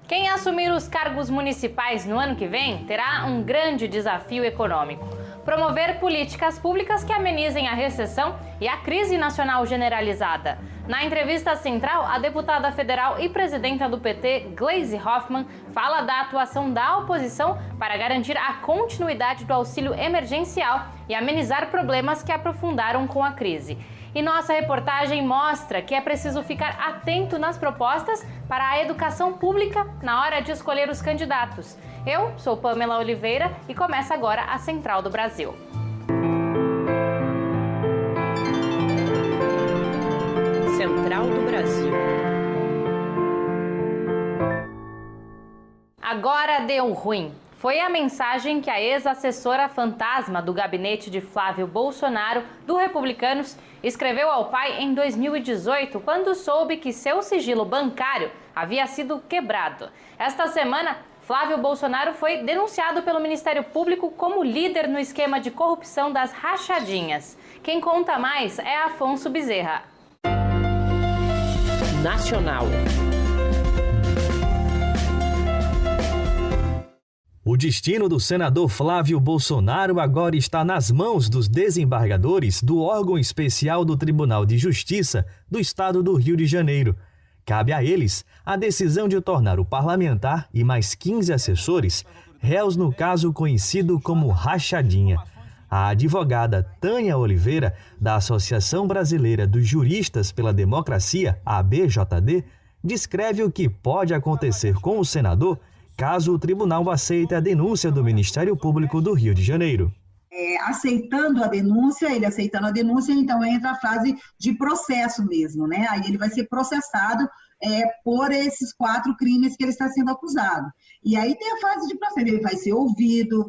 Quem assumir os cargos municipais no ano que vem terá um grande desafio econômico: promover políticas públicas que amenizem a recessão e a crise nacional generalizada. Na entrevista central, a deputada federal e presidenta do PT, Gleisi Hoffmann, fala da atuação da oposição para garantir a continuidade do auxílio emergencial e amenizar problemas que aprofundaram com a crise. E nossa reportagem mostra que é preciso ficar atento nas propostas para a educação pública na hora de escolher os candidatos. Eu sou Pamela Oliveira e começa agora a Central do Brasil. Central do Brasil. Agora deu ruim. Foi a mensagem que a ex-assessora fantasma do gabinete de Flávio Bolsonaro, do Republicanos, escreveu ao pai em 2018, quando soube que seu sigilo bancário havia sido quebrado. Esta semana, Flávio Bolsonaro foi denunciado pelo Ministério Público como líder no esquema de corrupção das rachadinhas. Quem conta mais é Afonso Bezerra. Nacional. O destino do senador Flávio Bolsonaro agora está nas mãos dos desembargadores do órgão especial do Tribunal de Justiça do Estado do Rio de Janeiro. Cabe a eles a decisão de tornar o parlamentar e mais 15 assessores réus no caso conhecido como rachadinha. A advogada Tânia Oliveira, da Associação Brasileira dos Juristas pela Democracia, ABJD, descreve o que pode acontecer com o senador caso o tribunal aceite a denúncia do Ministério Público do Rio de Janeiro. Aceitando a denúncia, então entra a fase de processo mesmo, né? Aí ele vai ser processado por esses 4 crimes que ele está sendo acusado. E aí tem a fase de processo, ele vai ser ouvido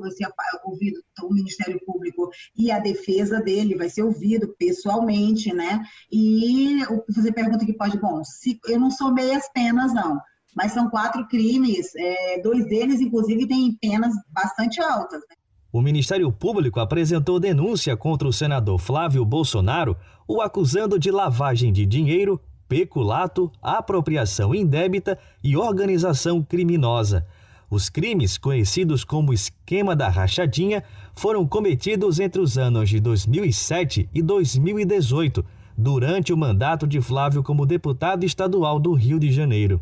o Ministério Público e a defesa dele vai ser ouvido pessoalmente, né? E você pergunta que pode, eu não somei as penas, não. Mas são 4 crimes, 2 deles, inclusive, têm penas bastante altas. Né? O Ministério Público apresentou denúncia contra o senador Flávio Bolsonaro, o acusando de lavagem de dinheiro, peculato, apropriação indébita e organização criminosa. Os crimes, conhecidos como esquema da rachadinha, foram cometidos entre os anos de 2007 e 2018, durante o mandato de Flávio como deputado estadual do Rio de Janeiro.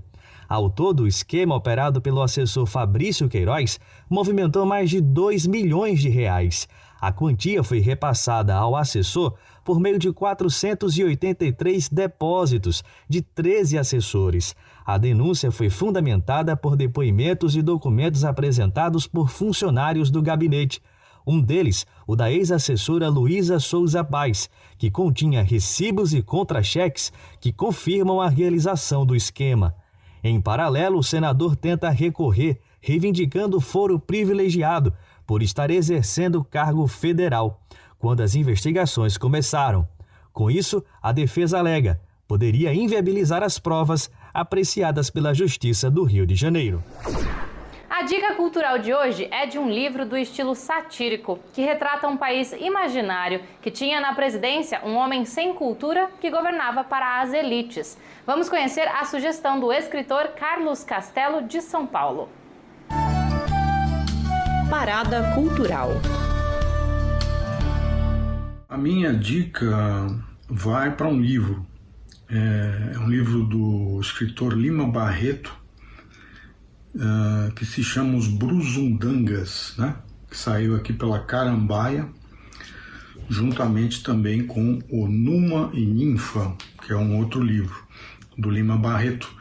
Ao todo, o esquema operado pelo assessor Fabrício Queiroz movimentou mais de 2 milhões de reais. A quantia foi repassada ao assessor por meio de 483 depósitos de 13 assessores. A denúncia foi fundamentada por depoimentos e documentos apresentados por funcionários do gabinete. Um deles, o da ex-assessora Luísa Souza Paz, que continha recibos e contra-cheques que confirmam a realização do esquema. Em paralelo, o senador tenta recorrer, reivindicando foro privilegiado por estar exercendo cargo federal, quando as investigações começaram. Com isso, a defesa alega poderia inviabilizar as provas apreciadas pela Justiça do Rio de Janeiro. A dica cultural de hoje é de um livro do estilo satírico, que retrata um país imaginário que tinha na presidência um homem sem cultura que governava para as elites. Vamos conhecer a sugestão do escritor Carlos Castelo, de São Paulo. Parada Cultural. A minha dica vai para um livro. É um livro do escritor Lima Barreto, que se chama Os Brusundangas, né? Que saiu aqui pela Carambaia, juntamente também com o Numa e Ninfa, que é um outro livro do Lima Barreto.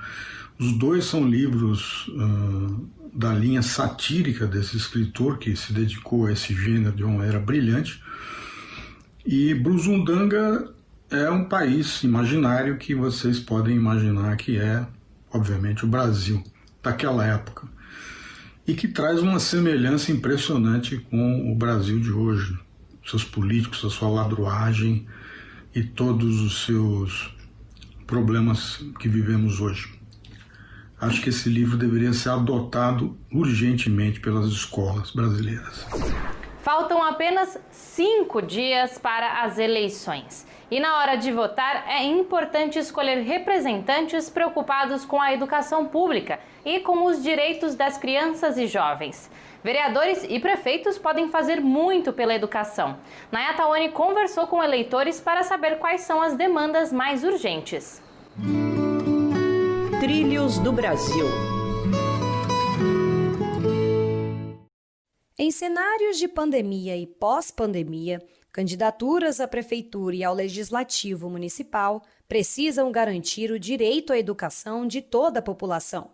Os dois são livros da linha satírica desse escritor, que se dedicou a esse gênero de uma maneira brilhante. E Brusundanga é um país imaginário que vocês podem imaginar que é, obviamente, o Brasil daquela época, e que traz uma semelhança impressionante com o Brasil de hoje, seus políticos, a sua ladruagem e todos os seus problemas que vivemos hoje. Acho que esse livro deveria ser adotado urgentemente pelas escolas brasileiras. Faltam apenas 5 dias para as eleições. E na hora de votar, é importante escolher representantes preocupados com a educação pública e com os direitos das crianças e jovens. Vereadores e prefeitos podem fazer muito pela educação. Nayata Oni conversou com eleitores para saber quais são as demandas mais urgentes. Trilhos do Brasil. Em cenários de pandemia e pós-pandemia, candidaturas à prefeitura e ao legislativo municipal precisam garantir o direito à educação de toda a população.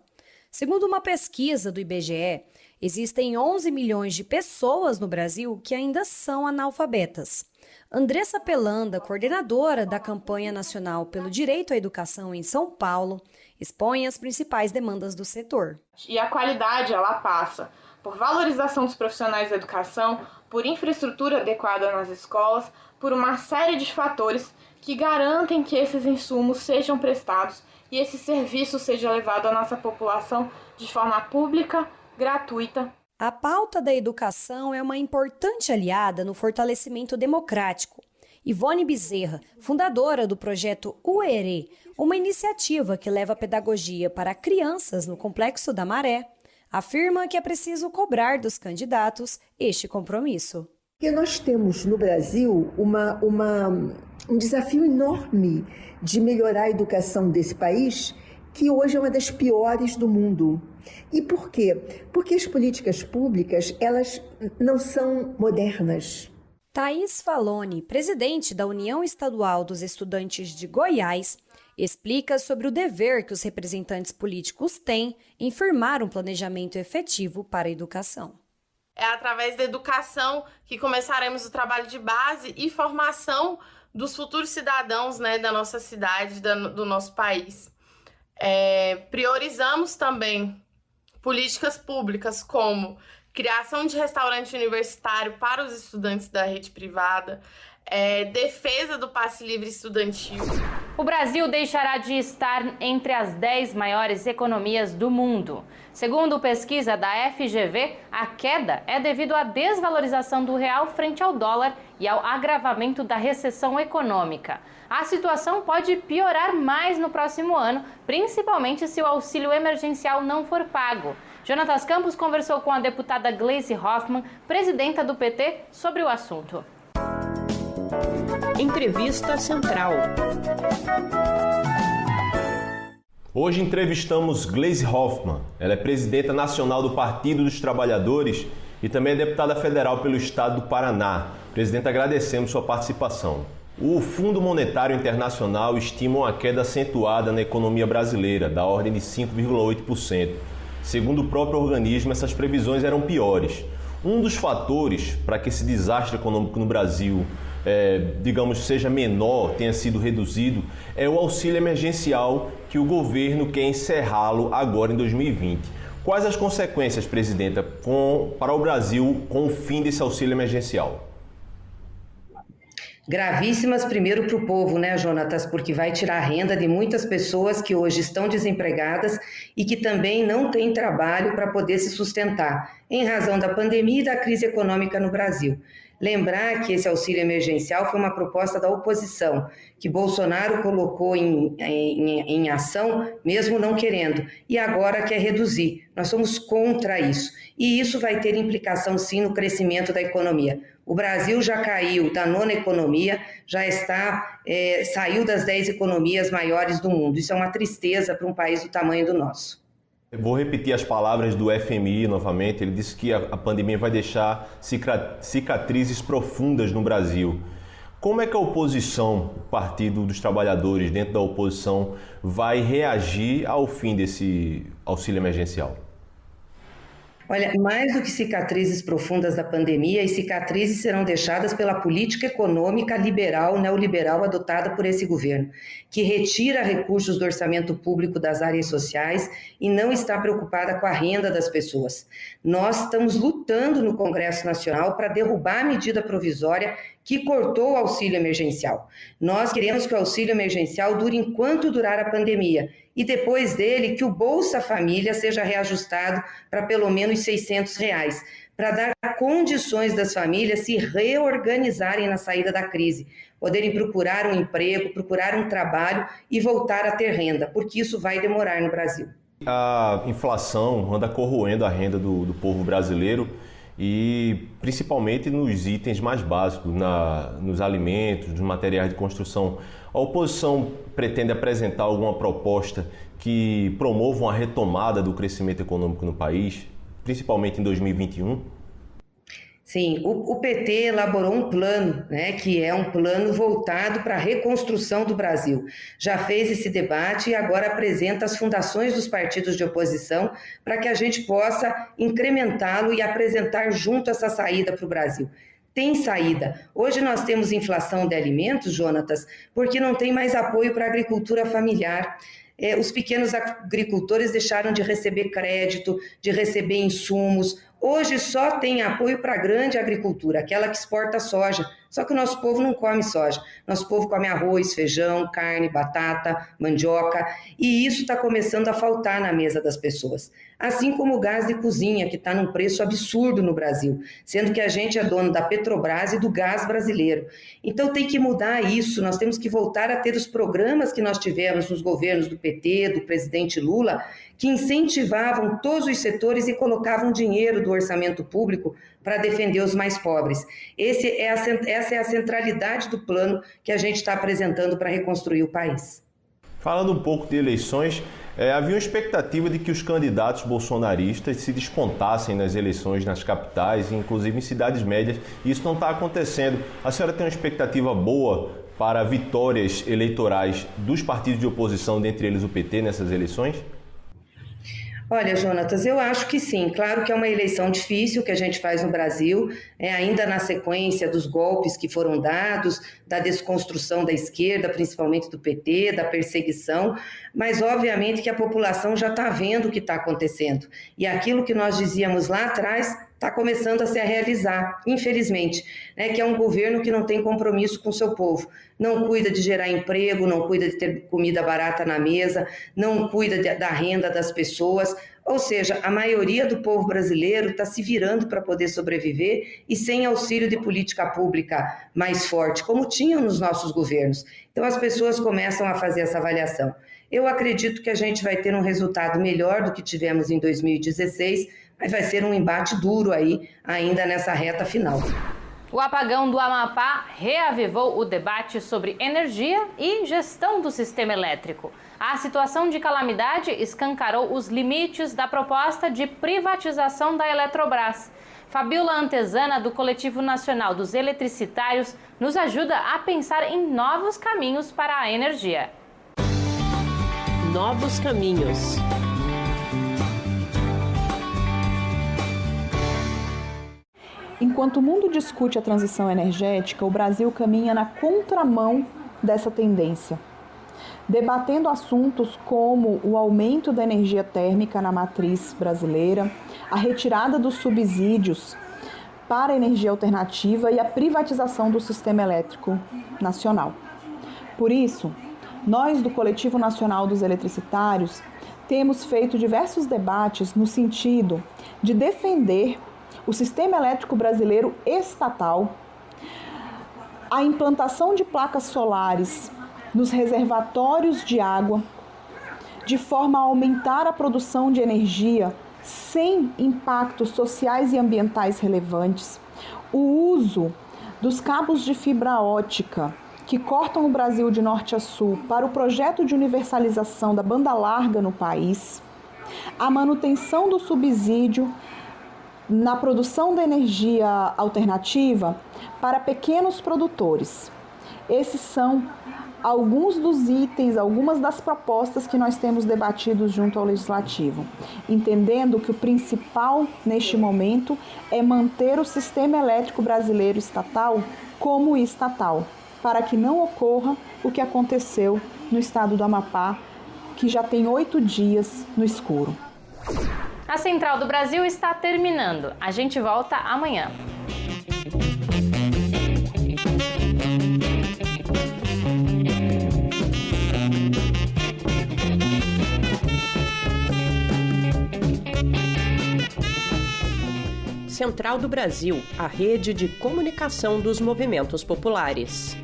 Segundo uma pesquisa do IBGE, existem 11 milhões de pessoas no Brasil que ainda são analfabetas. Andressa Pelanda, coordenadora da campanha nacional pelo direito à educação em São Paulo, expõe as principais demandas do setor. E a qualidade, ela passa por valorização dos profissionais da educação, por infraestrutura adequada nas escolas, por uma série de fatores que garantem que esses insumos sejam prestados e esse serviço seja levado à nossa população de forma pública, gratuita. A pauta da educação é uma importante aliada no fortalecimento democrático. Ivone Bezerra, fundadora do projeto UERE, uma iniciativa que leva a pedagogia para crianças no Complexo da Maré, afirma que é preciso cobrar dos candidatos este compromisso. Porque nós temos no Brasil um desafio enorme de melhorar a educação desse país, que hoje é uma das piores do mundo. E por quê? Porque as políticas públicas, elas não são modernas. Thaís Faloni, presidente da União Estadual dos Estudantes de Goiás, explica sobre o dever que os representantes políticos têm em firmar um planejamento efetivo para a educação. É através da educação que começaremos o trabalho de base e formação dos futuros cidadãos, da nossa cidade, do nosso país. Priorizamos também políticas públicas como criação de restaurante universitário para os estudantes da rede privada, defesa do passe livre estudantil. O Brasil deixará de estar entre as 10 maiores economias do mundo. Segundo pesquisa da FGV, a queda é devido à desvalorização do real frente ao dólar e ao agravamento da recessão econômica. A situação pode piorar mais no próximo ano, principalmente se o auxílio emergencial não for pago. Jonatas Campos conversou com a deputada Gleisi Hoffmann, presidenta do PT, sobre o assunto. Entrevista Central. Hoje entrevistamos Gleisi Hoffmann. Ela é presidenta nacional do Partido dos Trabalhadores e também é deputada federal pelo estado do Paraná. Presidenta, agradecemos sua participação. O Fundo Monetário Internacional estima uma queda acentuada na economia brasileira, da ordem de 5,8%. Segundo o próprio organismo, essas previsões eram piores. Um dos fatores para que esse desastre econômico no Brasil, seja menor, tenha sido reduzido, é o auxílio emergencial que o governo quer encerrá-lo agora em 2020. Quais as consequências, presidenta, para o Brasil com o fim desse auxílio emergencial? Gravíssimas, primeiro para o povo, Jonatas? Porque vai tirar a renda de muitas pessoas que hoje estão desempregadas e que também não têm trabalho para poder se sustentar, em razão da pandemia e da crise econômica no Brasil. Lembrar que esse auxílio emergencial foi uma proposta da oposição, que Bolsonaro colocou em ação, mesmo não querendo, e agora quer reduzir. Nós somos contra isso. E isso vai ter implicação, sim, no crescimento da economia. O Brasil já caiu da 9ª economia, saiu das 10 economias maiores do mundo. Isso é uma tristeza para um país do tamanho do nosso. Eu vou repetir as palavras do FMI novamente. Ele disse que a pandemia vai deixar cicatrizes profundas no Brasil. Como é que a oposição, o Partido dos Trabalhadores, dentro da oposição, vai reagir ao fim desse auxílio emergencial? Olha, mais do que cicatrizes profundas da pandemia, as cicatrizes serão deixadas pela política econômica liberal, neoliberal adotada por esse governo, que retira recursos do orçamento público das áreas sociais e não está preocupada com a renda das pessoas. Nós estamos lutando no Congresso Nacional para derrubar a medida provisória que cortou o auxílio emergencial. Nós queremos que o auxílio emergencial dure enquanto durar a pandemia e depois dele que o Bolsa Família seja reajustado para pelo menos R$600, para dar condições das famílias se reorganizarem na saída da crise, poderem procurar um emprego, procurar um trabalho e voltar a ter renda, porque isso vai demorar no Brasil. A inflação anda corroendo a renda do povo brasileiro e principalmente nos itens mais básicos, nos alimentos, nos materiais de construção. A oposição pretende apresentar alguma proposta que promova uma retomada do crescimento econômico no país, principalmente em 2021? Sim, o PT elaborou um plano, que é um plano voltado para a reconstrução do Brasil. Já fez esse debate e agora apresenta as fundações dos partidos de oposição para que a gente possa incrementá-lo e apresentar junto essa saída para o Brasil. Tem saída. Hoje nós temos inflação de alimentos, Jonatas, porque não tem mais apoio para a agricultura familiar. Os pequenos agricultores deixaram de receber crédito, de receber insumos. Hoje só tem apoio para a grande agricultura, aquela que exporta soja. Só que o nosso povo não come soja. Nosso povo come arroz, feijão, carne, batata, mandioca. E isso está começando a faltar na mesa das pessoas. Assim como o gás de cozinha, que está num preço absurdo no Brasil, sendo que a gente é dono da Petrobras e do gás brasileiro. Então tem que mudar isso, nós temos que voltar a ter os programas que nós tivemos nos governos do PT, do presidente Lula, que incentivavam todos os setores e colocavam dinheiro do orçamento público para defender os mais pobres. Essa é a centralidade do plano que a gente está apresentando para reconstruir o país. Falando um pouco de eleições, havia uma expectativa de que os candidatos bolsonaristas se despontassem nas eleições nas capitais, inclusive em cidades médias, e isso não está acontecendo. A senhora tem uma expectativa boa para vitórias eleitorais dos partidos de oposição, dentre eles o PT, nessas eleições? Olha, Jonatas, eu acho que sim. Claro que é uma eleição difícil que a gente faz no Brasil, ainda na sequência dos golpes que foram dados, da desconstrução da esquerda, principalmente do PT, da perseguição, mas obviamente que a população já está vendo o que está acontecendo. E aquilo que nós dizíamos lá atrás está começando a se realizar, infelizmente, que é um governo que não tem compromisso com o seu povo. Não cuida de gerar emprego, não cuida de ter comida barata na mesa, não cuida da renda das pessoas. Ou seja, a maioria do povo brasileiro está se virando para poder sobreviver e sem auxílio de política pública mais forte, como tinham nos nossos governos. Então as pessoas começam a fazer essa avaliação. Eu acredito que a gente vai ter um resultado melhor do que tivemos em 2016, mas vai ser um embate duro aí, ainda nessa reta final. O apagão do Amapá reavivou o debate sobre energia e gestão do sistema elétrico. A situação de calamidade escancarou os limites da proposta de privatização da Eletrobras. Fabiola Antezana, do Coletivo Nacional dos Eletricitários, nos ajuda a pensar em novos caminhos para a energia. Novos caminhos. Enquanto o mundo discute a transição energética, o Brasil caminha na contramão dessa tendência, debatendo assuntos como o aumento da energia térmica na matriz brasileira, a retirada dos subsídios para a energia alternativa e a privatização do sistema elétrico nacional. Por isso, nós do Coletivo Nacional dos Eletricitários temos feito diversos debates no sentido de defender o sistema elétrico brasileiro estatal, a implantação de placas solares nos reservatórios de água, de forma a aumentar a produção de energia sem impactos sociais e ambientais relevantes, o uso dos cabos de fibra ótica que cortam o Brasil de norte a sul para o projeto de universalização da banda larga no país, a manutenção do subsídio na produção de energia alternativa para pequenos produtores. Esses são alguns dos itens, algumas das propostas que nós temos debatido junto ao Legislativo, entendendo que o principal neste momento é manter o sistema elétrico brasileiro estatal como estatal, para que não ocorra o que aconteceu no estado do Amapá, que já tem 8 dias no escuro. A Central do Brasil está terminando. A gente volta amanhã. Central do Brasil, a rede de comunicação dos movimentos populares.